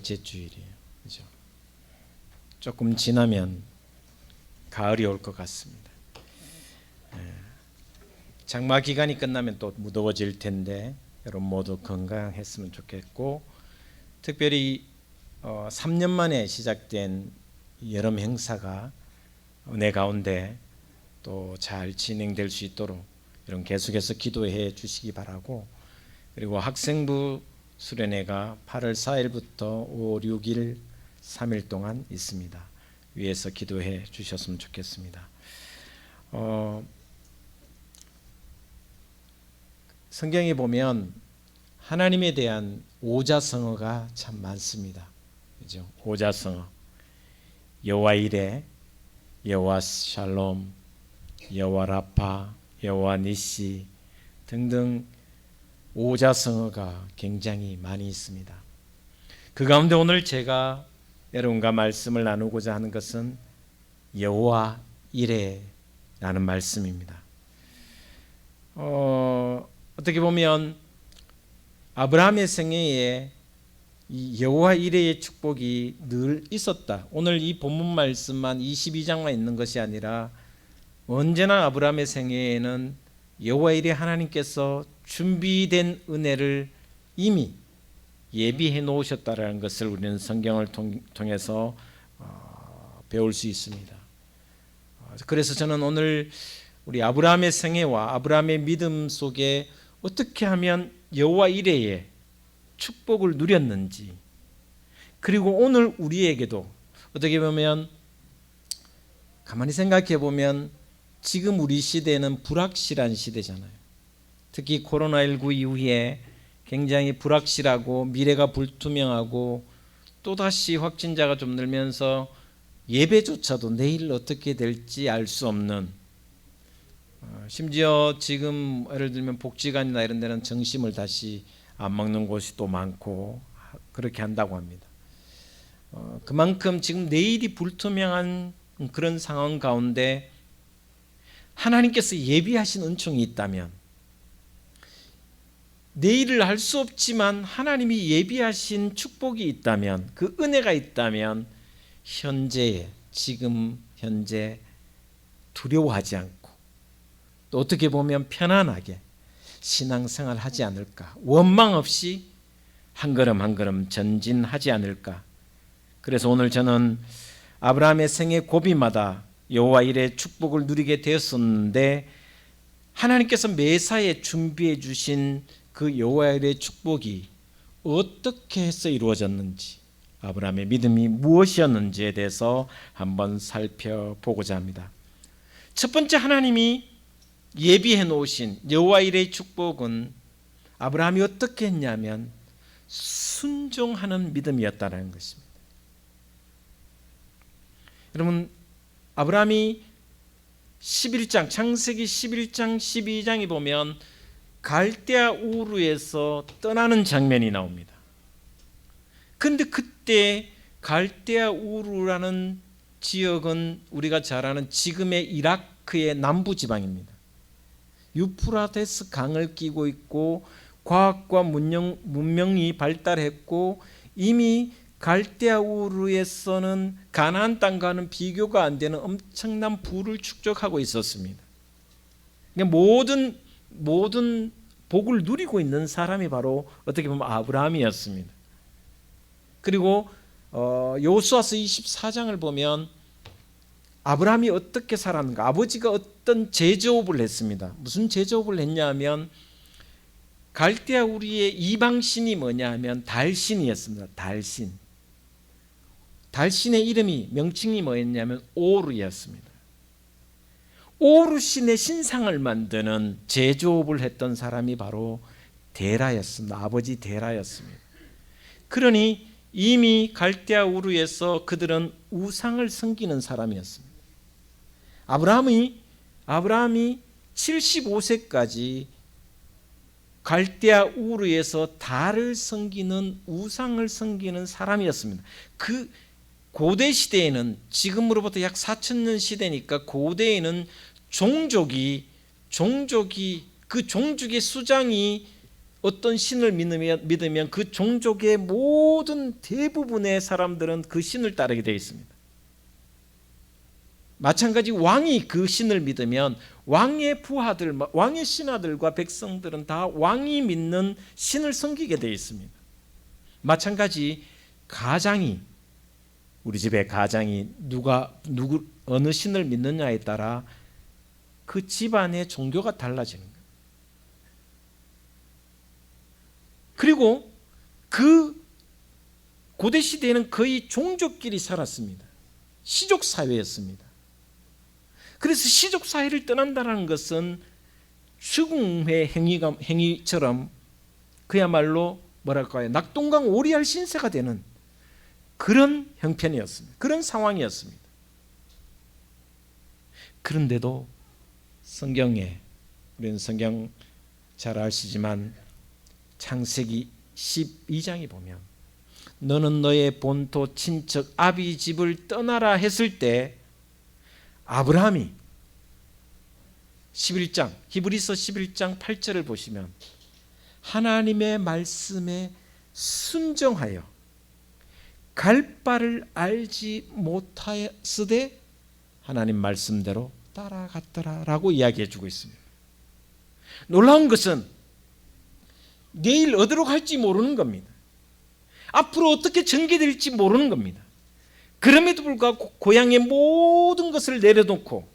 둘째 주일이에요. 그죠? 조금 지나면 가을이 올 것 같습니다. 장마 기간이 끝나면 또 무더워질 텐데 여러분 모두 건강했으면 좋겠고, 특별히 3년 만에 시작된 여름 행사가 은혜 가운데 또 잘 진행될 수 있도록 여러분 계속해서 기도해 주시기 바라고, 그리고 학생부 수련회가 8월 4일부터 5, 6일 3일 동안 있습니다. 위에서 기도해 주셨으면 좋겠습니다. 성경에 보면 하나님에 대한 오자성어가 참 많습니다. 그죠? 오자성어, 여호와 이레, 여호와 샬롬, 여호와 라파, 여호와 니시 등등 오자성어가 굉장히 많이 있습니다. 그 가운데 오늘 제가 여러분과 말씀을 나누고자 하는 것은 여호와 이레라는 말씀입니다. 어떻게 보면 아브라함의 생애에 이 여호와 이레의 축복이 늘 있었다. 오늘 이 본문 말씀만 22장만 있는 것이 아니라 언제나 아브라함의 생애에는 여호와 이레 하나님께서 준비된 은혜를 이미 예비해 놓으셨다라는 것을 우리는 성경을 통해서 배울 수 있습니다. 그래서 저는 오늘 우리 아브라함의 생애와 아브라함의 믿음 속에 어떻게 하면 여호와 이레의 축복을 누렸는지, 그리고 오늘 우리에게도 어떻게 보면 가만히 생각해 보면 지금 우리 시대는 불확실한 시대잖아요. 특히 코로나19 이후에 굉장히 불확실하고 미래가 불투명하고 또다시 확진자가 좀 늘면서 예배조차도 내일 어떻게 될지 알 수 없는, 심지어 지금 예를 들면 복지관이나 이런 데는 정심을 다시 안 먹는 곳이 또 많고 그렇게 한다고 합니다. 그만큼 지금 내일이 불투명한 그런 상황 가운데 하나님께서 예비하신 은총이 있다면, 내일을 알 수 없지만 하나님이 예비하신 축복이 있다면, 그 은혜가 있다면 지금 현재 두려워하지 않고 또 어떻게 보면 편안하게 신앙생활 하지 않을까, 원망 없이 한 걸음 한 걸음 전진하지 않을까. 그래서 오늘 저는 아브라함의 생애 고비마다 여호와 이레의 축복을 누리게 되었었는데, 하나님께서 매사에 준비해 주신 그 여호와 이레의 축복이 어떻게 해서 이루어졌는지, 아브라함의 믿음이 무엇이었는지에 대해서 한번 살펴보고자 합니다. 첫 번째, 하나님이 예비해 놓으신 여호와 이레의 축복은 아브라함이 어떻게 했냐면 순종하는 믿음이었다는 것입니다. 여러분, 아브라함이 11장, 창세기 11장 12장에 보면 갈대아 우르에서 떠나는 장면이 나옵니다. 그런데 그때 갈대아 우르라는 지역은 우리가 잘 아는 지금의 이라크의 남부 지방입니다. 유프라테스 강을 끼고 있고 과학과 문명이 발달했고, 이미 갈대아 우르에서는 가나안 땅과는 비교가 안 되는 엄청난 부를 축적하고 있었습니다. 그러니까 모든 복을 누리고 있는 사람이 바로 어떻게 보면 아브라함이었습니다. 그리고 여호수아서 24장을 보면 아브라함이 어떻게 살았는가, 아버지가 어떤 제조업을 했습니다. 무슨 제조업을 했냐 하면 갈대아 우리의 이방신이 뭐냐 하면 달신이었습니다. 달신의 이름이, 명칭이 뭐였냐면 오르였습니다. 오르신의 신상을 만드는 제조업을 했던 사람이 바로 데라였습니다. 아버지 데라였습니다. 그러니 이미 갈대아 우르에서 그들은 우상을 섬기는 사람이었습니다. 아브라함이 75세까지 갈대아 우르에서 달을 섬기는, 우상을 섬기는 사람이었습니다. 그 고대 시대에는, 지금으로부터 약 4,000년 시대니까 고대에는 종족이 그 종족의 수장이 어떤 신을 믿으면 그 종족의 모든 대부분의 사람들은 그 신을 따르게 되어 있습니다. 마찬가지 왕이 그 신을 믿으면 왕의 부하들, 왕의 신하들과 백성들은 다 왕이 믿는 신을 섬기게 되어 있습니다. 마찬가지 가장이, 우리 집의 가장이 어느 신을 믿느냐에 따라 그 집안의 종교가 달라지는 거예요. 그리고 그 고대 시대에는 거의 종족끼리 살았습니다. 시족 사회였습니다. 그래서 시족 사회를 떠난다는 것은 죽음의 행위처럼 그야말로 뭐랄까요, 낙동강 오리알 신세가 되는 그런 형편이었습니다. 그런 상황이었습니다. 그런데도 성경에, 우리는 성경 잘 아시지만 창세기 12장에 보면 너는 너의 본토 친척 아비 집을 떠나라 했을 때 아브라함이 11장, 히브리서 11장 8절을 보시면 하나님의 말씀에 순종하여 갈 바를 알지 못하였으되 하나님 말씀대로 따라갔더라라고 이야기해 주고 있습니다. 놀라운 것은 내일 어디로 갈지 모르는 겁니다. 앞으로 어떻게 전개될지 모르는 겁니다. 그럼에도 불구하고 고향의 모든 것을 내려놓고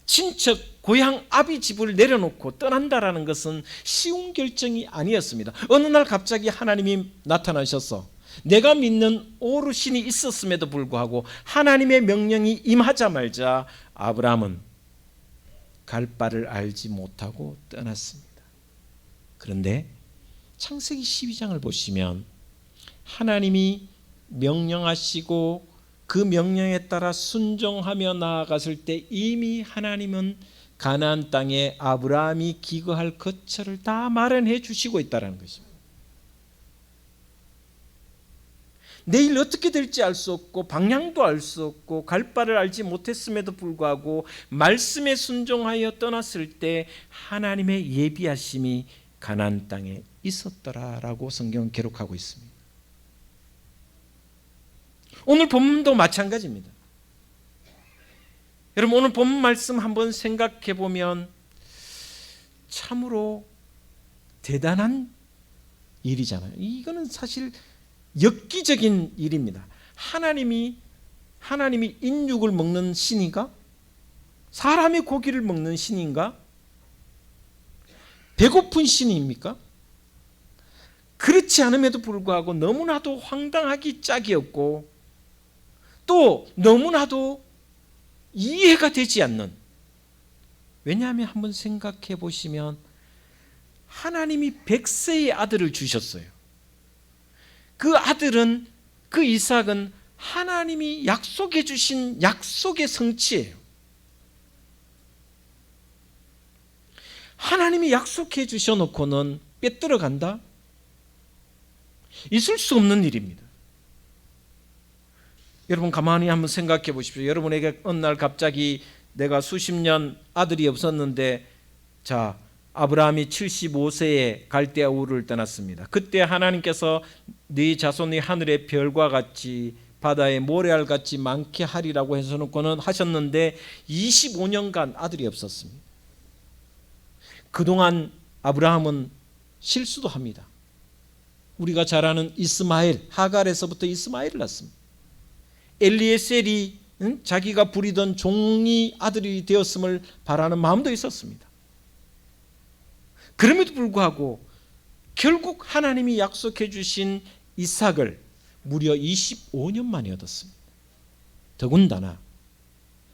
친척, 고향 아비 집을 내려놓고 떠난다라는 것은 쉬운 결정이 아니었습니다. 어느 날 갑자기 하나님이 나타나셔서 내가 믿는 오르신이 있었음에도 불구하고 하나님의 명령이 임하자마자 아브라함은 갈 바를 알지 못하고 떠났습니다. 그런데 창세기 12장을 보시면 하나님이 명령하시고 그 명령에 따라 순종하며 나아갔을 때 이미 하나님은 가나안 땅에 아브라함이 기거할 거처를 다 마련해 주시고 있다는 것입니다. 내일 어떻게 될지 알 수 없고 방향도 알 수 없고 갈 바를 알지 못했음에도 불구하고 말씀에 순종하여 떠났을 때 하나님의 예비하심이 가나안 땅에 있었더라라고 성경은 기록하고 있습니다. 오늘 본문도 마찬가지입니다. 여러분 오늘 본문 말씀 한번 생각해 보면 참으로 대단한 일이잖아요. 이거는 사실 엽기적인 일입니다. 하나님이 인육을 먹는 신인가? 사람의 고기를 먹는 신인가? 배고픈 신입니까? 그렇지 않음에도 불구하고 너무나도 황당하기 짝이 없고 또 너무나도 이해가 되지 않는, 왜냐하면 한번 생각해 보시면 하나님이 100세의 아들을 주셨어요. 그 아들은, 그 이삭은 하나님이 약속해 주신 약속의 성취예요. 하나님이 약속해 주셔놓고는 빼들어 간다? 있을 수 없는 일입니다. 여러분 가만히 한번 생각해 보십시오. 여러분에게 어느 날 갑자기 내가 수십 년 아들이 없었는데, 자, 아브라함이 75세에 갈대아 우르를 떠났습니다. 그때 하나님께서 네 자손이 하늘의 별과 같이 바다의 모래알 같이 많게 하리라고 해서놓고는 하셨는데 25년간 아들이 없었습니다. 그동안 아브라함은 실수도 합니다. 우리가 잘 아는 이스마엘, 하갈에서부터 이스마엘을 낳습니다. 엘리에셀이 자기가 부리던 종이 아들이 되었음을 바라는 마음도 있었습니다. 그럼에도 불구하고 결국 하나님이 약속해 주신 이삭을 무려 25년 만에 얻었습니다. 더군다나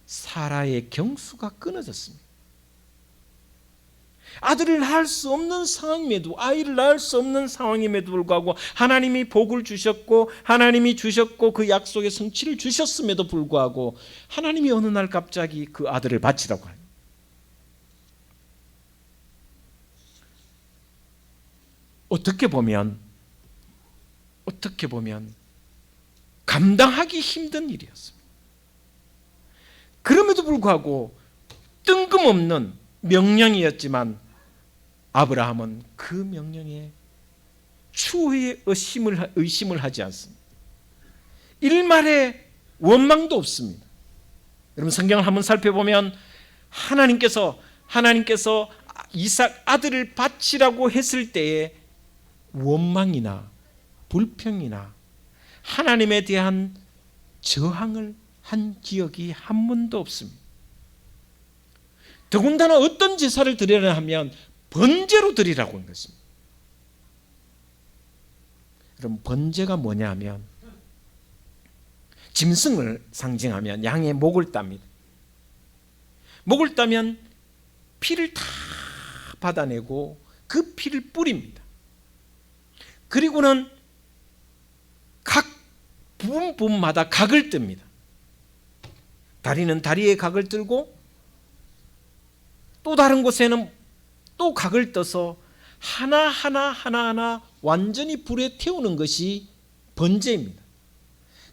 사라의 경수가 끊어졌습니다. 아들을 낳을 수 없는 상황임에도, 아이를 낳을 수 없는 상황임에도 불구하고 하나님이 복을 주셨고 하나님이 주셨고 그 약속의 성취를 주셨음에도 불구하고 하나님이 어느 날 갑자기 그 아들을 바치라고 합니다. 어떻게 보면 감당하기 힘든 일이었습니다. 그럼에도 불구하고 뜬금없는 명령이었지만 아브라함은 그 명령에 추후에 의심을 하지 않습니다. 일말의 원망도 없습니다. 여러분 성경을 한번 살펴보면 하나님께서 이삭 아들을 바치라고 했을 때에 원망이나 불평이나 하나님에 대한 저항을 한 기억이 한 번도 없습니다. 더군다나 어떤 제사를 드리려 하면 번제로 드리라고 한 것입니다. 그럼 번제가 뭐냐 하면 짐승을 상징하면 양의 목을 땁니다. 목을 따면 피를 다 받아내고 그 피를 뿌립니다. 그리고는 각 부분마다 각을 뜹니다. 다리는 다리에 각을 들고 또 다른 곳에는 또 각을 떠서 하나하나 완전히 불에 태우는 것이 번제입니다.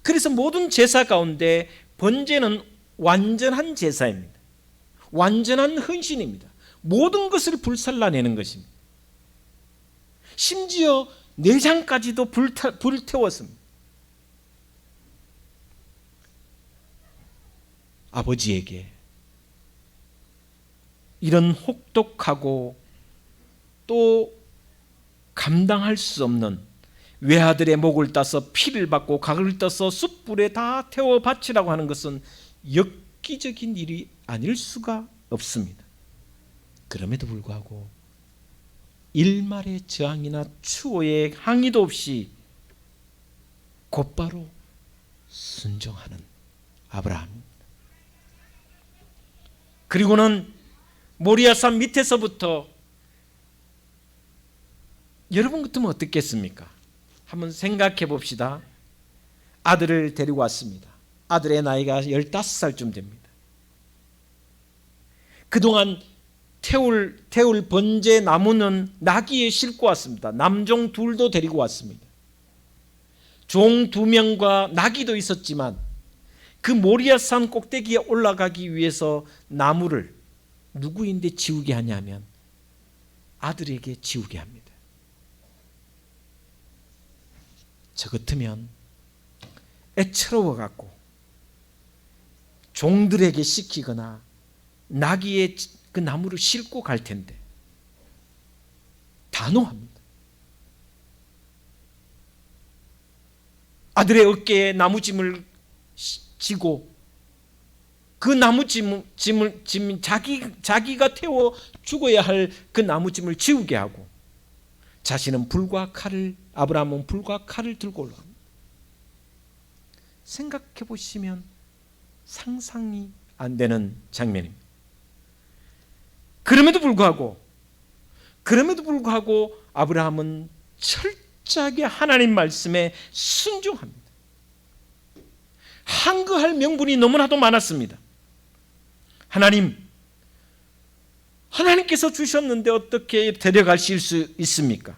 그래서 모든 제사 가운데 번제는 완전한 제사입니다. 완전한 헌신입니다. 모든 것을 불살라내는 것입니다. 심지어 내장까지도 불태웠습니다. 아버지에게 이런 혹독하고 또 감당할 수 없는 외아들의 목을 따서 피를 받고 각을 떠서 숯불에 다 태워 바치라고 하는 것은 엽기적인 일이 아닐 수가 없습니다. 그럼에도 불구하고 일말의 저항이나 추호의 항의도 없이 곧바로 순종하는 아브라함입니다. 그리고는 모리아산 밑에서부터 여러분 같으면 어떻겠습니까? 한번 생각해 봅시다. 아들을 데리고 왔습니다. 아들의 나이가 15살쯤 됩니다. 그동안 태울 번제 나무는 나귀에 싣고 왔습니다. 남종 둘도 데리고 왔습니다. 종 2명과 나귀도 있었지만 그 모리아산 꼭대기에 올라가기 위해서 나무를 누구인데 지우게 하냐면 아들에게 지우게 합니다. 저 같으면 애처로워 갖고 종들에게 시키거나 나귀의 그 나무를 싣고 갈 텐데 단호합니다. 아들의 어깨에 나무짐을 지고 그 나무짐을 자기가 태워 죽어야 할 그 나무짐을 지우게 하고 자신은 아브라함은 불과 칼을 들고 올라갑니다. 생각해 보시면 상상이 안 되는 장면입니다. 그럼에도 불구하고 아브라함은 철저하게 하나님 말씀에 순종합니다. 항거할 명분이 너무나도 많았습니다. 하나님께서 주셨는데 어떻게 데려가실 수 있습니까?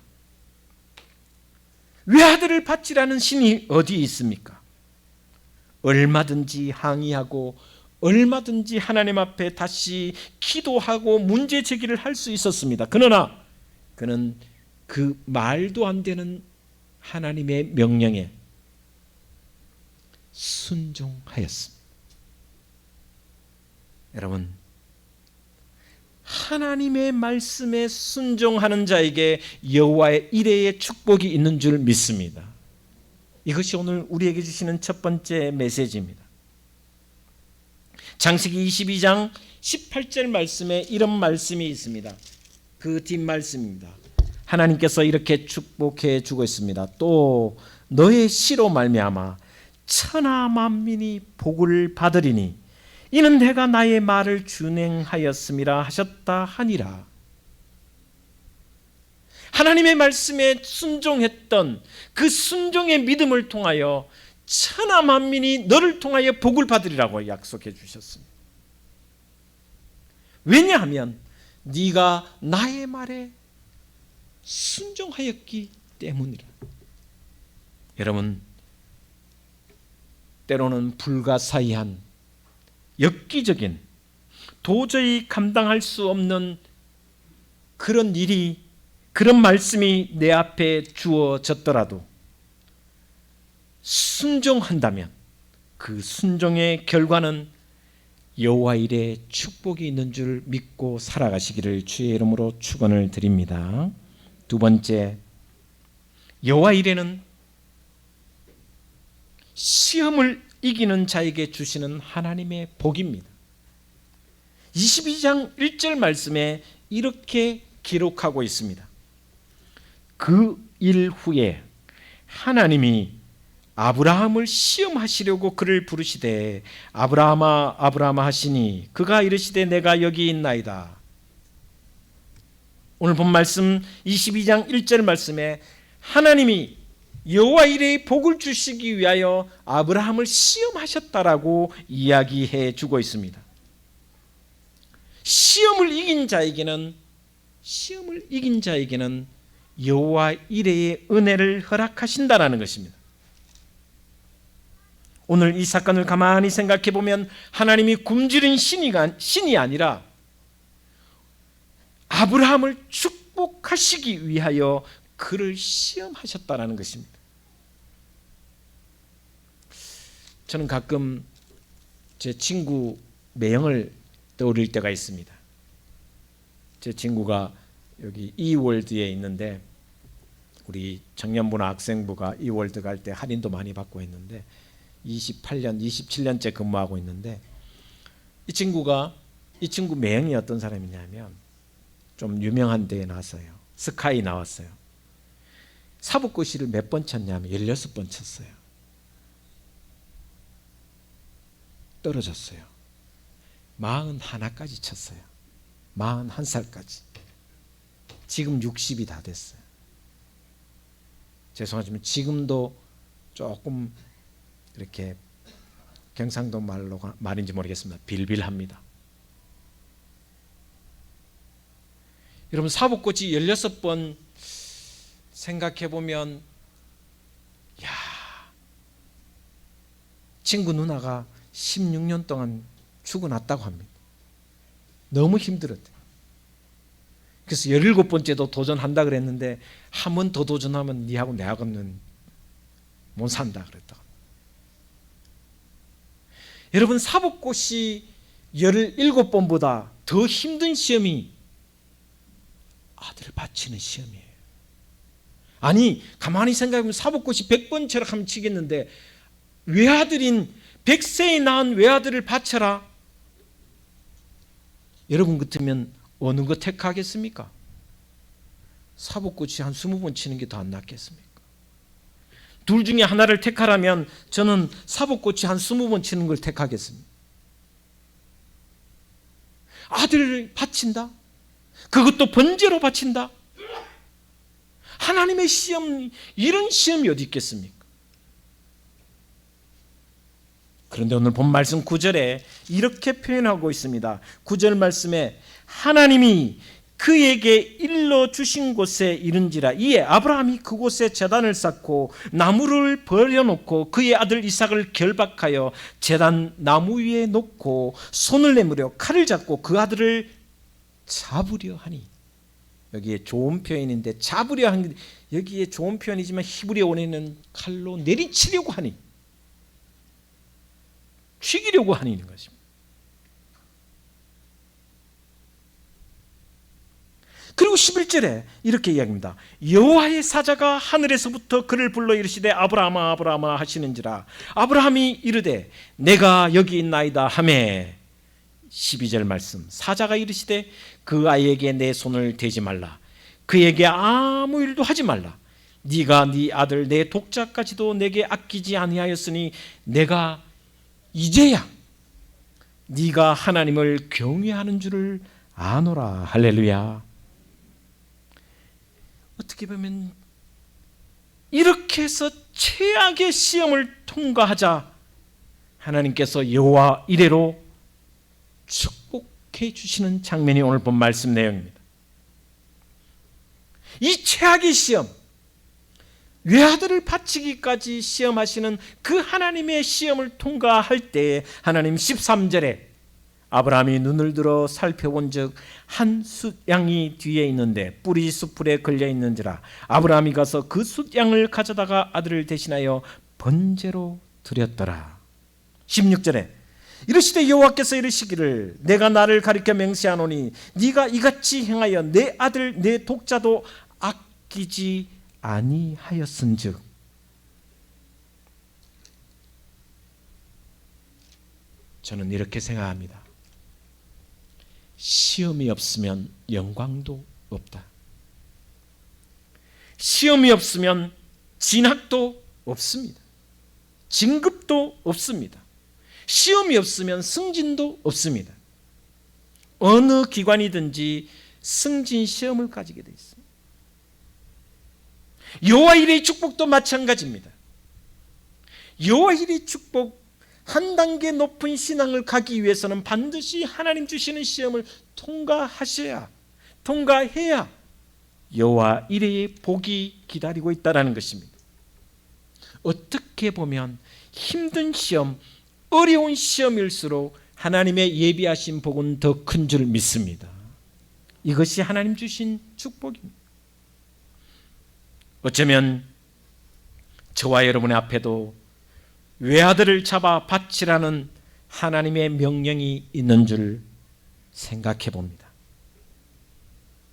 외아들을 바치라는 신이 어디 있습니까? 얼마든지 항의하고 얼마든지 하나님 앞에 다시 기도하고 문제 제기를 할 수 있었습니다. 그러나 그는 그 말도 안 되는 하나님의 명령에 순종하였습니다. 여러분, 하나님의 말씀에 순종하는 자에게 여호와의 이레의 축복이 있는 줄 믿습니다. 이것이 오늘 우리에게 주시는 첫 번째 메시지입니다. 창세기 22장 18절 말씀에 이런 말씀이 있습니다. 그 뒷말씀입니다. 하나님께서 이렇게 축복해 주고 있습니다. 또 너의 씨로 말미암아 천하 만민이 복을 받으리니 이는 내가 나의 말을 준행하였음이라 하셨다 하니라. 하나님의 말씀에 순종했던 그 순종의 믿음을 통하여 천하 만민이 너를 통하여 복을 받으리라고 약속해 주셨습니다. 왜냐하면 네가 나의 말에 순종하였기 때문이라. 여러분, 때로는 불가사의한 엽기적인 도저히 감당할 수 없는 그런 일이, 그런 말씀이 내 앞에 주어졌더라도 순종한다면 그 순종의 결과는 여호와 일에 축복이 있는 줄 믿고 살아가시기를 주의 이름으로 축원을 드립니다. 두 번째, 여호와 일에는 시험을 이기는 자에게 주시는 하나님의 복입니다. 22장 1절 말씀에 이렇게 기록하고 있습니다. 그 일 후에 하나님이 아브라함을 시험하시려고 그를 부르시되 아브라함아 아브라함아 하시니 그가 이르시되 내가 여기 있나이다. 오늘 본 말씀 22장 1절 말씀에 하나님이 여호와 이레의 복을 주시기 위하여 아브라함을 시험하셨다라고 이야기해 주고 있습니다. 시험을 이긴 자에게는 여호와 이레의 은혜를 허락하신다라는 것입니다. 오늘 이 사건을 가만히 생각해 보면 하나님이 굶주린 신이 아니라 아브라함을 축복하시기 위하여 그를 시험하셨다라는 것입니다. 저는 가끔 제 친구 매형을 떠올릴 때가 있습니다. 제 친구가 여기 이월드에 있는데 우리 청년부나 학생부가 이월드 갈 때 할인도 많이 받고 있는데 28년, 27년째 근무하고 있는데 이 친구 매형이 어떤 사람이냐면 좀 유명한 데에 나왔어요. 스카이 나왔어요. 사법고시를 몇 번 쳤냐면 16번 쳤어요. 떨어졌어요. 41까지 쳤어요. 41살까지. 지금 60이 다 됐어요. 죄송하지만 지금도 조금 이렇게 경상도 말인지 모르겠습니다. 빌빌합니다. 여러분 사법고시 16번 생각해보면 친구 누나가 16년 동안 죽어났다고 합니다. 너무 힘들었대요. 그래서 17번째도 도전한다 그랬는데 한 번 더 도전하면 니하고 내하고는 못 산다 그랬다고. 여러분 사법고시 17번보다 더 힘든 시험이 아들을 바치는 시험이에요. 아니 가만히 생각해보면 사법고시 100번 철학하면 치겠는데 외아들인 100세에 낳은 외아들을 바쳐라. 여러분 같으면 어느 거 택하겠습니까? 사법고시 한 20번 치는 게 더 안 낫겠습니까? 둘 중에 하나를 택하라면 저는 사법고시 한 20번 치는 걸 택하겠습니다. 아들을 바친다? 그것도 번제로 바친다? 하나님의 시험, 이런 시험이 어디 있겠습니까? 그런데 오늘 본 말씀 9절에 이렇게 표현하고 있습니다. 9절 말씀에 하나님이 그에게 일러 주신 곳에 이른지라 이에 아브라함이 그곳에 제단을 쌓고 나무를 버려놓고 그의 아들 이삭을 결박하여 제단 나무 위에 놓고 손을 내밀어 칼을 잡고 그 아들을 잡으려 하니. 여기에 좋은 표현인데 잡으려 하니 여기에 좋은 표현이지만 히브리어 원어에는 칼로 내리치려고 하니 죽이려고 하는 것입니다. 그리고 11절에 이렇게 이야기합니다. 여호와의 사자가 하늘에서부터 그를 불러 이르시되 아브라함아 아브라함아 하시는지라 아브라함이 이르되 내가 여기 있나이다 하매 12절 말씀 사자가 이르시되 그 아이에게 내 손을 대지 말라 그에게 아무 일도 하지 말라 네가 네 아들 내 독자까지도 내게 아끼지 아니하였으니 내가 이제야 네가 하나님을 경외하는 줄을 아노라. 할렐루야. 어떻게 보면 이렇게 해서 최악의 시험을 통과하자 하나님께서 여호와 이레로 축복해 주시는 장면이 오늘 본 말씀 내용입니다. 이 최악의 시험, 외아들을 바치기까지 시험하시는 그 하나님의 시험을 통과할 때에 하나님 13절에 아브라함이 눈을 들어 살펴본즉 한 숫양이 뒤에 있는데 뿔이 숯불에 걸려 있는지라. 아브라함이 가서 그 숫양을 가져다가 아들을 대신하여 번제로 드렸더라. 16절에 이르시되 여호와께서 이르시기를 내가 나를 가리켜 맹세하노니 네가 이같이 행하여 내 아들 내 독자도 아끼지 아니하였은즉. 저는 이렇게 생각합니다. 시험이 없으면 영광도 없다. 시험이 없으면 진학도 없습니다. 진급도 없습니다. 시험이 없으면 승진도 없습니다. 어느 기관이든지 승진 시험을 가지게 되어 있습니다. 여호와 일의 축복도 마찬가지입니다. 여호와 일의 축복, 한 단계 높은 신앙을 가기 위해서는 반드시 하나님 주시는 시험을 통과해야 여호와 이레의 복이 기다리고 있다는 것입니다. 어떻게 보면 힘든 시험, 어려운 시험일수록 하나님의 예비하신 복은 더 큰 줄 믿습니다. 이것이 하나님 주신 축복입니다. 어쩌면 저와 여러분의 앞에도 외아들을 잡아 바치라는 하나님의 명령이 있는 줄 생각해 봅니다.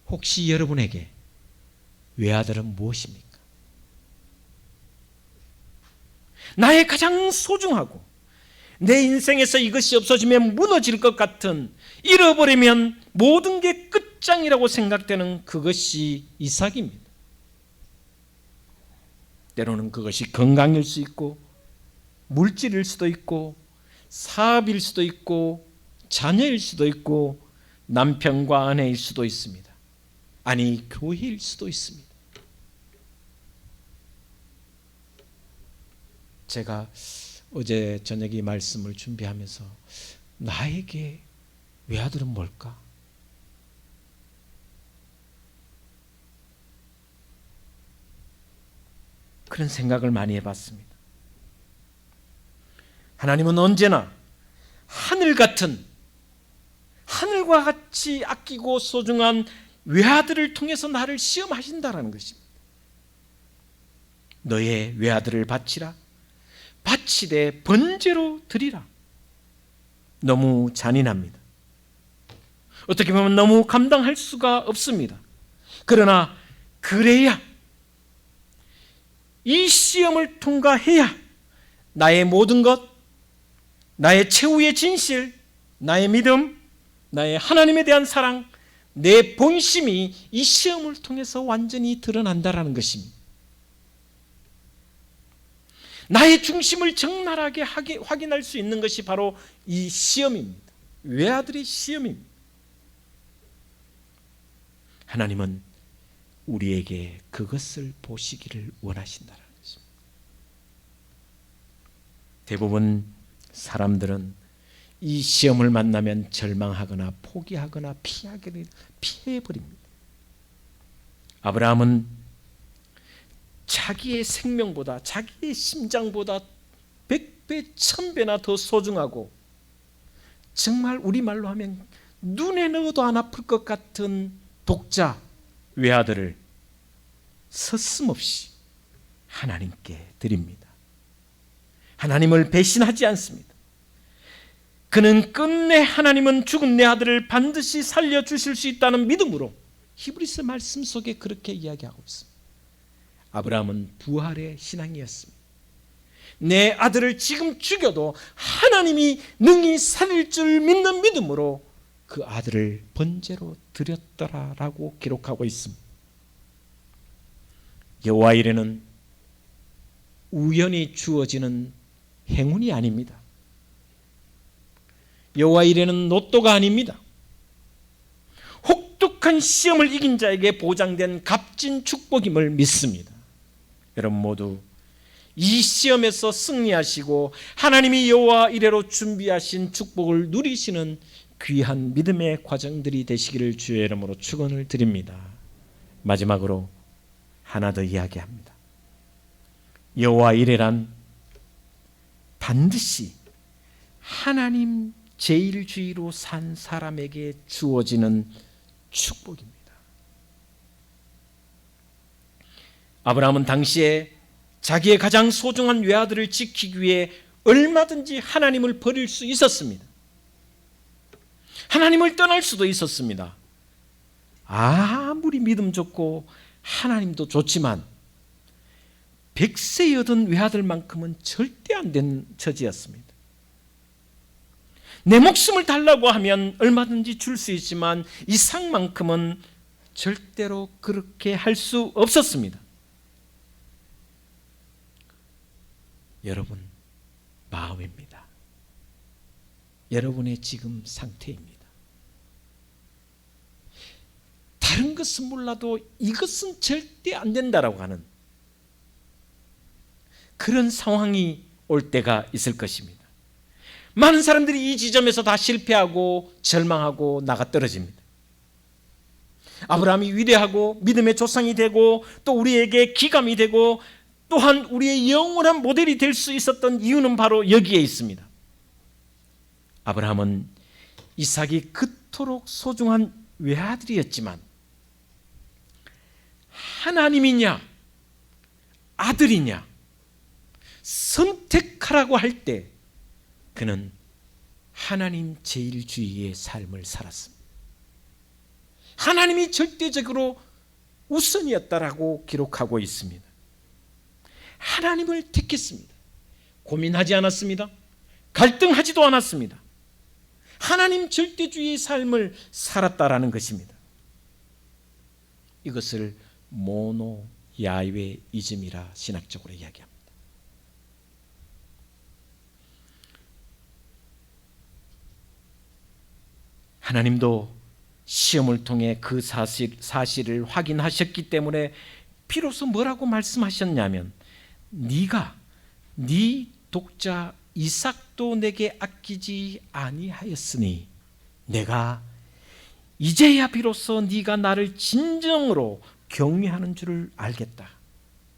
혹시 여러분에게 외아들은 무엇입니까? 나의 가장 소중하고 내 인생에서 이것이 없어지면 무너질 것 같은, 잃어버리면 모든 게 끝장이라고 생각되는 그것이 이삭입니다. 때로는 그것이 건강일 수 있고 물질일 수도 있고 사업일 수도 있고 자녀일 수도 있고 남편과 아내일 수도 있습니다. 아니, 교회일 수도 있습니다. 제가 어제 저녁에 말씀을 준비하면서 나에게 외아들은 뭘까? 그런 생각을 많이 해봤습니다. 하나님은 언제나 하늘과 같이 아끼고 소중한 외아들을 통해서 나를 시험하신다라는 것입니다. 너의 외아들을 바치라. 바치되 번제로 드리라. 너무 잔인합니다. 어떻게 보면 너무 감당할 수가 없습니다. 그러나 그래야, 이 시험을 통과해야 나의 모든 것, 나의 최후의 진실, 나의 믿음, 나의 하나님에 대한 사랑, 내 본심이 이 시험을 통해서 완전히 드러난다라는 것입니다. 나의 중심을 적나라하게 확인할 수 있는 것이 바로 이 시험입니다. 외아들의 시험입니다. 하나님은 우리에게 그것을 보시기를 원하신다는 것입니다. 대부분 사람들은 이 시험을 만나면 절망하거나 포기하거나 피해버립니다. 아브라함은 자기의 생명보다, 자기의 심장보다 100배, 1000배나 더 소중하고, 정말 우리말로 하면 눈에 넣어도 안 아플 것 같은 독자 외아들을 서슴없이 하나님께 드립니다. 하나님을 배신하지 않습니다. 그는 끝내 하나님은 죽은 내 아들을 반드시 살려주실 수 있다는 믿음으로 히브리서 말씀 속에 그렇게 이야기하고 있습니다. 아브라함은 부활의 신앙이었습니다. 내 아들을 지금 죽여도 하나님이 능히 살릴 줄 믿는 믿음으로 그 아들을 번제로 드렸더라라고 기록하고 있습니다. 여호와 이레는 우연히 주어지는 행운이 아닙니다. 여호와 이레는 로또가 아닙니다. 혹독한 시험을 이긴 자에게 보장된 값진 축복임을 믿습니다. 여러분 모두 이 시험에서 승리하시고 하나님이 여호와 이레로 준비하신 축복을 누리시는 귀한 믿음의 과정들이 되시기를 주의 이름으로 축원을 드립니다. 마지막으로 하나 더 이야기합니다. 여호와 이레란 반드시 하나님 제1주의로 산 사람에게 주어지는 축복입니다. 아브라함은 당시에 자기의 가장 소중한 외아들을 지키기 위해 얼마든지 하나님을 버릴 수 있었습니다. 하나님을 떠날 수도 있었습니다. 아무리 믿음 좋고 하나님도 좋지만 100세 얻은 외아들만큼은 절대 안 된 처지였습니다. 내 목숨을 달라고 하면 얼마든지 줄 수 있지만 이상만큼은 절대로 그렇게 할 수 없었습니다. 여러분 마음입니다. 여러분의 지금 상태입니다. 다른 것은 몰라도 이것은 절대 안 된다라고 하는 그런 상황이 올 때가 있을 것입니다. 많은 사람들이 이 지점에서 다 실패하고 절망하고 나가 떨어집니다. 아브라함이 위대하고 믿음의 조상이 되고 또 우리에게 기감이 되고 또한 우리의 영원한 모델이 될 수 있었던 이유는 바로 여기에 있습니다. 아브라함은 이삭이 그토록 소중한 외아들이었지만 하나님이냐 아들이냐 선택하라고 할 때 그는 하나님 제1주의의 삶을 살았습니다. 하나님이 절대적으로 우선이었다라고 기록하고 있습니다. 하나님을 택했습니다. 고민하지 않았습니다. 갈등하지도 않았습니다. 하나님 절대주의의 삶을 살았다라는 것입니다. 이것을 모노야훼이즘이라 신학적으로 이야기합니다. 하나님도 시험을 통해 그 사실을 확인하셨기 때문에 비로소 뭐라고 말씀하셨냐면 네가 네 독자 이삭도 내게 아끼지 아니하였으니 내가 이제야 비로소 네가 나를 진정으로 경외하는 줄을 알겠다.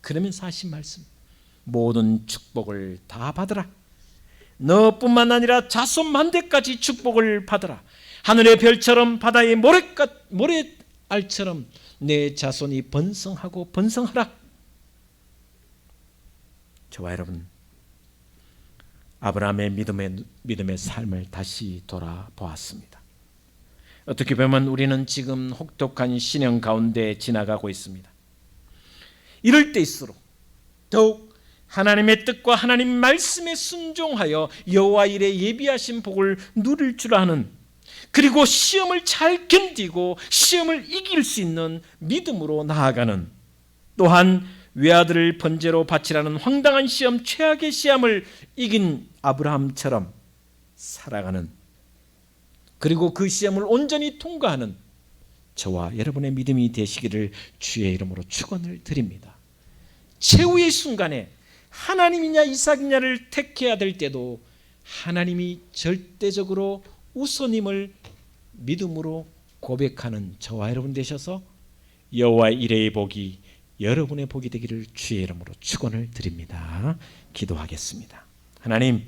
그러면서 하신 말씀, 모든 축복을 다 받으라. 너뿐만 아니라 자손 만대까지 축복을 받으라. 하늘의 별처럼 바다의 모래알처럼 내 자손이 번성하고 번성하라. 저와 여러분, 아브라함의 믿음의 삶을 다시 돌아보았습니다. 어떻게 보면 우리는 지금 혹독한 시련 가운데 지나가고 있습니다. 이럴 때일수록 더욱 하나님의 뜻과 하나님 말씀에 순종하여 여호와 일에 예비하신 복을 누릴 줄 아는, 그리고 시험을 잘 견디고 시험을 이길 수 있는 믿음으로 나아가는, 또한 외아들을 번제로 바치라는 황당한 시험, 최악의 시험을 이긴 아브라함처럼 살아가는, 그리고 그 시험을 온전히 통과하는 저와 여러분의 믿음이 되시기를 주의 이름으로 축원을 드립니다. 최후의 순간에 하나님이냐 이삭이냐를 택해야 될 때도 하나님이 절대적으로 우선임을 믿음으로 고백하는 저와 여러분 되셔서 여호와의 일의 복이 여러분의 복이 되기를 주의 이름으로 축원을 드립니다. 기도하겠습니다. 하나님,